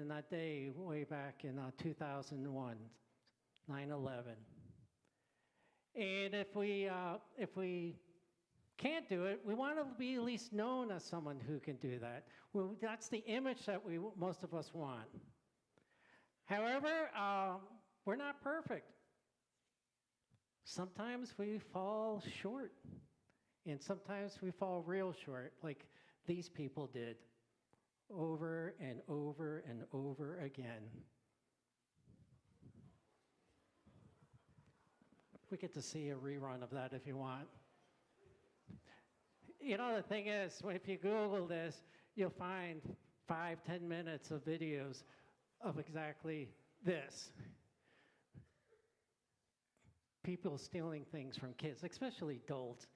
in that day way back in 2001, 9/11. And if we can't do it, we want to be at least known as someone who can do that. Well, that's the image that most of us want. However, we're not perfect. Sometimes we fall short, and sometimes we fall real short, like these people did, over and over and over again. We get to see a rerun of that if you want. You know, the thing is, if you Google this, you'll find 5-10 minutes of videos of exactly this. People stealing things from kids, especially adults,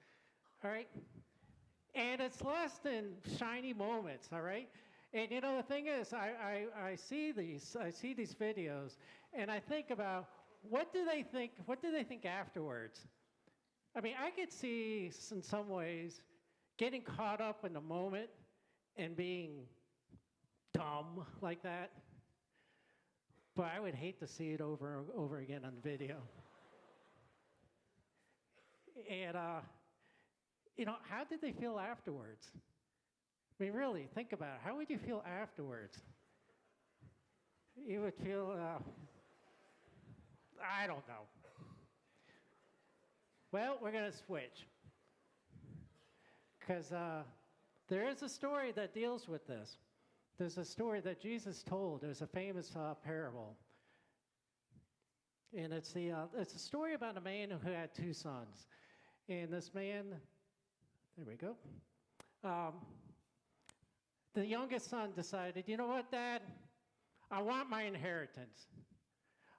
all right? And it's less than shiny moments, all right? And you know, the thing is, I see these videos, and I think about, what do they think afterwards? I mean, I could see, in some ways, getting caught up in the moment and being dumb like that. But I would hate to see it over and over again on video. And, you know, how did they feel afterwards? I mean, really, think about it. How would you feel afterwards? You would feel, I don't know. Well, we're going to switch. Because there is a story that deals with this. There's a story that Jesus told. There's a famous parable. And it's a story about a man who had 2 sons. And this man, there we go. The youngest son decided, you know what, Dad? I want my inheritance.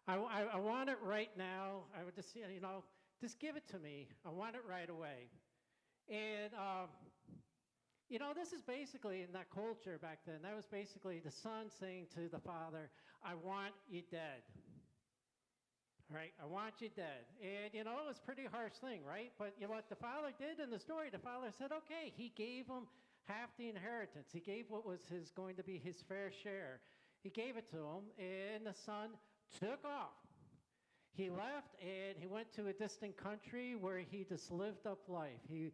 I want it right now. I would just, you know, just give it to me. I want it right away. And, you know, this is basically, in that culture back then, that was basically the son saying to the father, I want you dead. All right, I want you dead. And, you know, it was a pretty harsh thing, right? But, you know, what the father did in the story, the father said, okay, he gave him half the inheritance. He gave what was going to be his fair share. He gave it to him, and the son took off. He left, and he went to a distant country where he just lived up life. He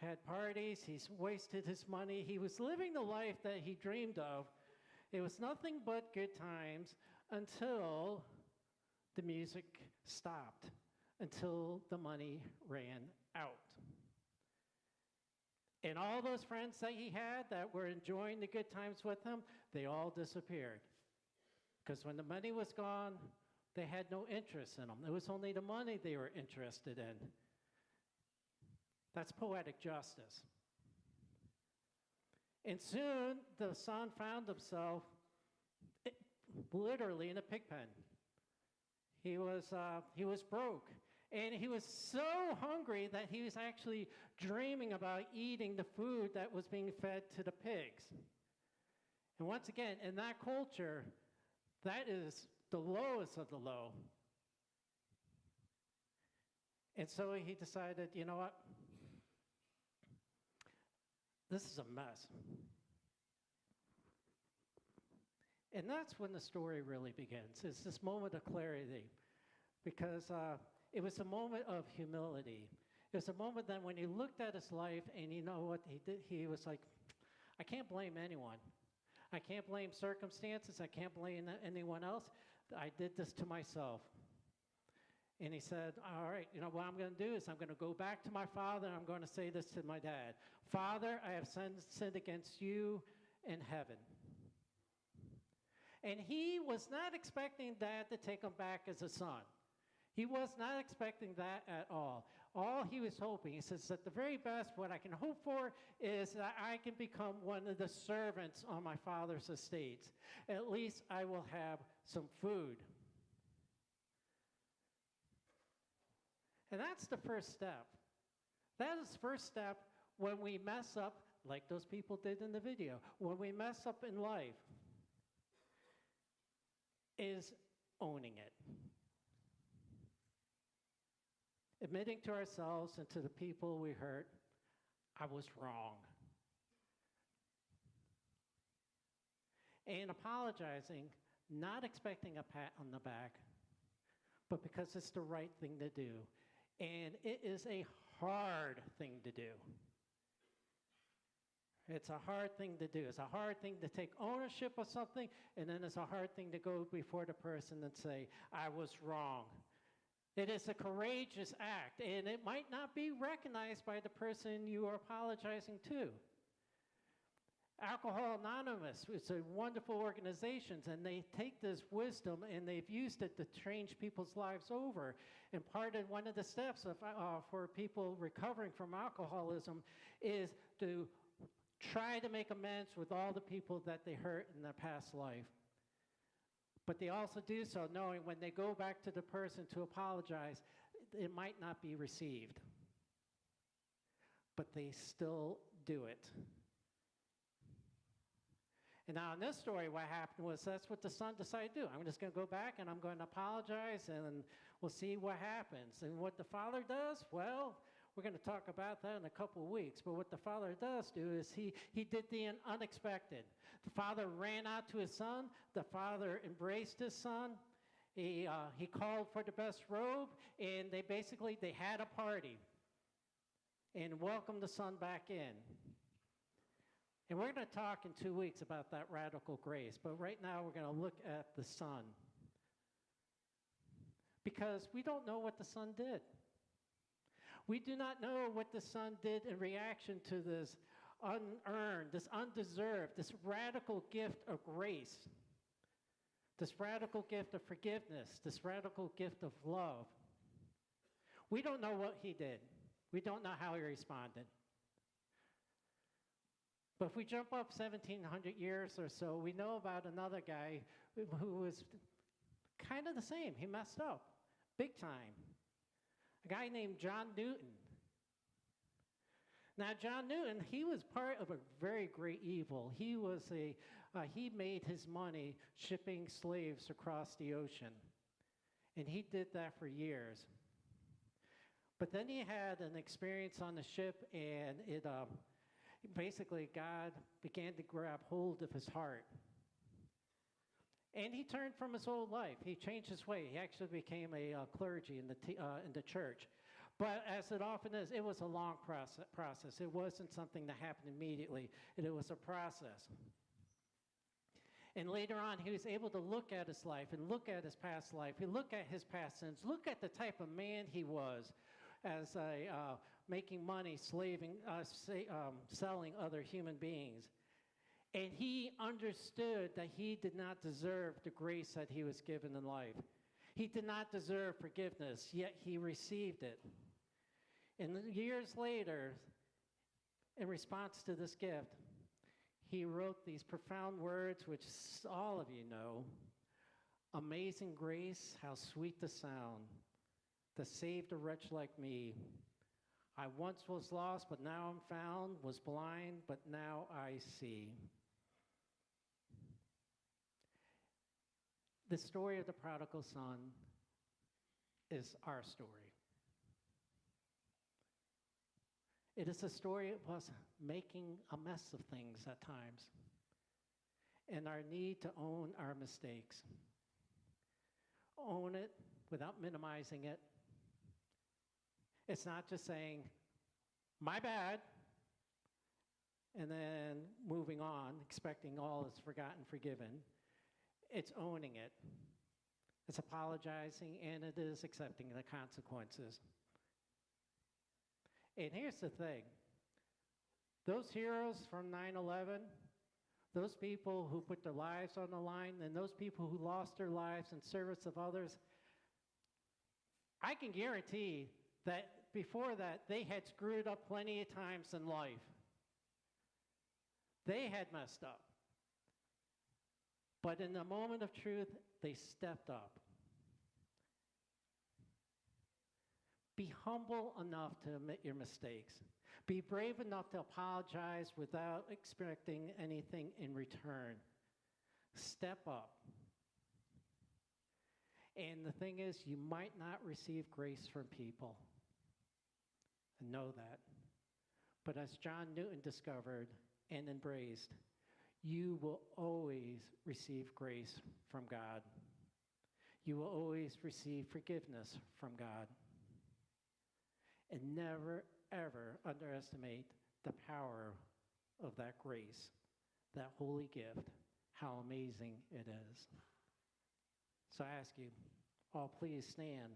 had parties. He wasted his money. He was living the life that he dreamed of. It was nothing but good times until the music stopped, until the money ran out. And all those friends that he had that were enjoying the good times with him, they all disappeared. Because when the money was gone, they had no interest in them. It was only the money they were interested in. That's poetic justice. And soon, the son found himself literally in a pig pen. He was broke. And he was so hungry that he was actually dreaming about eating the food that was being fed to the pigs. And once again, in that culture, that is the lowest of the low. And so he decided, you know what? This is a mess. And that's when the story really begins. It's this moment of clarity. Because it was a moment of humility. It was a moment that when he looked at his life and you know what he did, he was like, I can't blame anyone. I can't blame circumstances. I can't blame anyone else. I did this to myself. And he said, all right, you know, what I'm going to do is I'm going to go back to my father and I'm going to say this to my dad. Father, I have sinned against you and heaven. And he was not expecting Dad to take him back as a son. He was not expecting that at all. All he was hoping, he says, at the very best, what I can hope for is that I can become one of the servants on my father's estates. At least I will have some food. And that's the first step. That is the first step when we mess up, like those people did in the video, when we mess up in life, is owning it. Admitting to ourselves and to the people we hurt, I was wrong. and apologizing, not expecting a pat on the back, but because it's the right thing to do. And it is a hard thing to do. It's a hard thing to do. It's a hard thing to take ownership of something, and then it's a hard thing to go before the person and say, I was wrong. It is a courageous act, and it might not be recognized by the person you are apologizing to. Alcohol Anonymous is a wonderful organization, and they take this wisdom and they've used it to change people's lives over. And one of the steps for people recovering from alcoholism is to try to make amends with all the people that they hurt in their past life. But they also do so knowing when they go back to the person to apologize, it might not be received. But they still do it. And now in this story, what happened was that's what the son decided to do. I'm just going to go back and I'm going to apologize and we'll see what happens. And what the father does, well, we're going to talk about that in a couple of weeks. But what the father does do is he did the unexpected. The father ran out to his son. The father embraced his son. He called for the best robe, and they had a party and welcomed the son back in. And we're going to talk in 2 weeks about that radical grace. But right now we're going to look at the son. Because we don't know what the son did. We do not know what the son did in reaction to this unearned, this undeserved, this radical gift of grace, this radical gift of forgiveness, this radical gift of love. We don't know what he did. We don't know how he responded. But if we jump up 1,700 years or so, we know about another guy who was kind of the same. He messed up, big time. A guy named John Newton. Now, John Newton, he was part of a very great evil. He made his money shipping slaves across the ocean. And he did that for years. But then he had an experience on the ship, and basically God began to grab hold of his heart. And he turned from his old life. He changed his way. He actually became a clergy in the church. But as it often is, it was a long process. It wasn't something that happened immediately. It was a process. And later on, he was able to look at his life and look at his past life. He look at his past sins. Look at the type of man he was as making money, selling other human beings. And he understood that he did not deserve the grace that he was given in life. He did not deserve forgiveness, yet he received it. And years later, in response to this gift, he wrote these profound words, which all of you know. Amazing grace, how sweet the sound that saved a wretch like me. I once was lost, but now I'm found, was blind, but now I see. The story of the prodigal son is our story. It is a story of us making a mess of things at times and our need to own our mistakes. Own it without minimizing it. It's not just saying, my bad, and then moving on, expecting all is forgotten, forgiven. It's owning it. It's apologizing, and it is accepting the consequences. And here's the thing. Those heroes from 9/11, those people who put their lives on the line, and those people who lost their lives in service of others, I can guarantee that before that, they had screwed up plenty of times in life. They had messed up. But in the moment of truth, they stepped up. Be humble enough to admit your mistakes. Be brave enough to apologize without expecting anything in return. Step up. And the thing is, you might not receive grace from people. Know that. But as John Newton discovered and embraced, you will always receive grace from God. You will always receive forgiveness from God. And never, ever underestimate the power of that grace, that holy gift, how amazing it is. So I ask you, all please stand.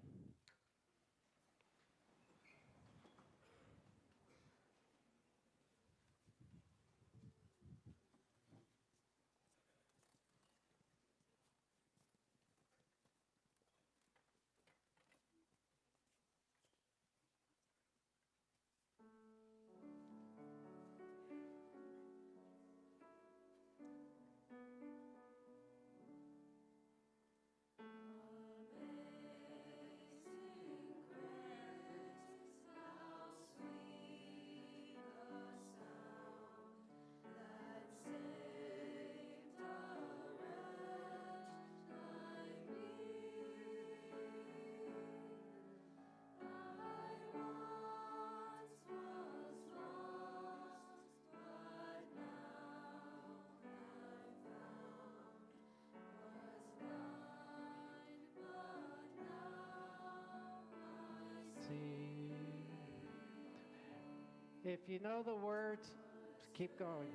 If you know the words, keep going.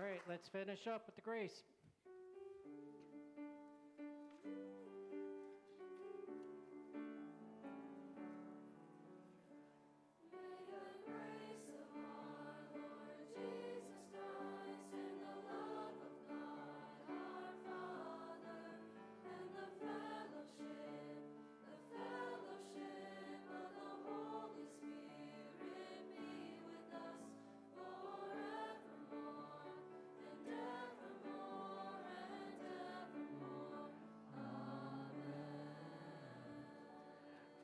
All right, let's finish up with the grace.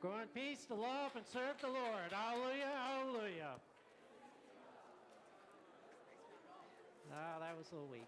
Go in peace to love and serve the Lord. Hallelujah, hallelujah. Ah, that was a little weak.